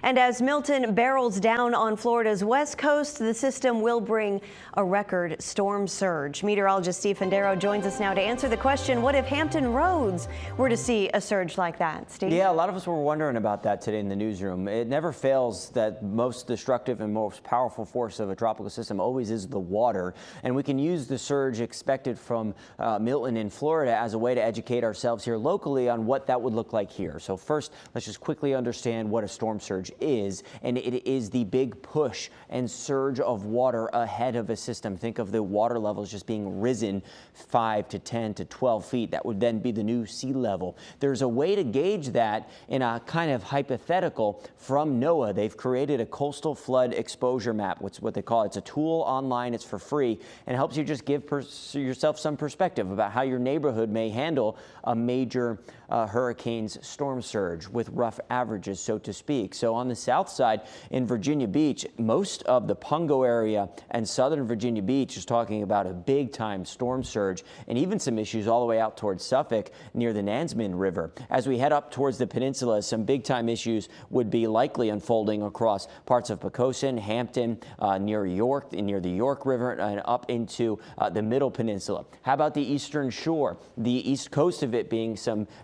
And as Milton barrels down on Florida's west coast, the system will bring a record storm surge. Meteorologist Steve Fendero joins us now to answer the question, what if Hampton Roads were to see a surge like that? Steve? Yeah, a lot of us were wondering about that today in the newsroom. It never fails that most destructive and most powerful force of a tropical system always is the water. And we can use the surge expected from Milton in Florida as a way to educate ourselves here locally on what that would look like here. So first, let's just quickly understand what a storm surge is, and it is the big push and surge of water ahead of a system. Think of the water levels just being risen 5 to 10 to 12 feet. That would then be the new sea level. There's a way to gauge that in a kind of hypothetical from NOAA. They've created a coastal flood exposure map. What's what they call it. It's a tool online. It's for free and helps you just give yourself some perspective about how your neighborhood may handle a major hurricane's storm surge with rough averages, so to speak. So on the south side in Virginia Beach, most of the Pungo area and southern Virginia Beach is talking about a big time storm surge and even some issues all the way out towards Suffolk near the Nansemond River. As we head up towards the peninsula, some big time issues would be likely unfolding across parts of Poquoson, Hampton, near York, near the York River, and up into the middle peninsula. How about the eastern shore? The east coast of it being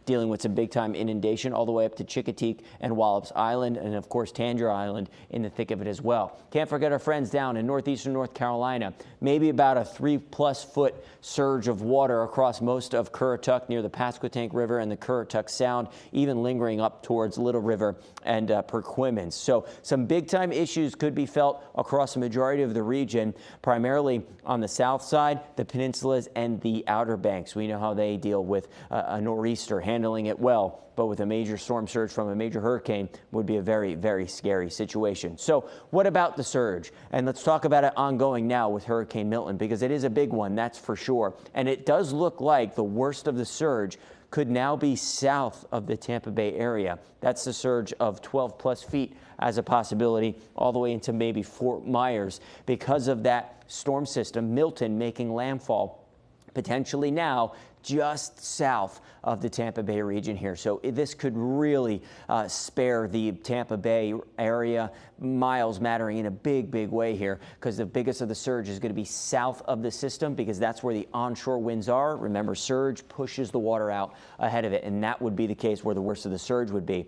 dealing with some big time inundation all the way up to Chincoteague and Wallops Island, and of course Tangier Island in the thick of it as well. Can't forget our friends down in northeastern North Carolina. Maybe about a 3+ foot surge of water across most of Currituck near the Pasquotank River and the Currituck Sound, even lingering up towards Little River and Perquimans. So some big time issues could be felt across the majority of the region, primarily on the south side, the peninsulas and the Outer Banks. We know how they deal with a nor'easter, handling it well, but with a major storm surge from a major hurricane would be a very, very scary situation. So what about the surge? And let's talk about it ongoing now with Hurricane Milton, because it is a big one, that's for sure. And it does look like the worst of the surge could now be south of the Tampa Bay area. That's the surge of 12+ feet as a possibility, all the way into maybe Fort Myers, because of that storm system, Milton, making landfall potentially now just south of the Tampa Bay region here. So this could really spare the Tampa Bay area. Miles mattering in a big, big way here, because the biggest of the surge is going to be south of the system, because that's where the onshore winds are. Remember, surge pushes the water out ahead of it, and that would be the case where the worst of the surge would be.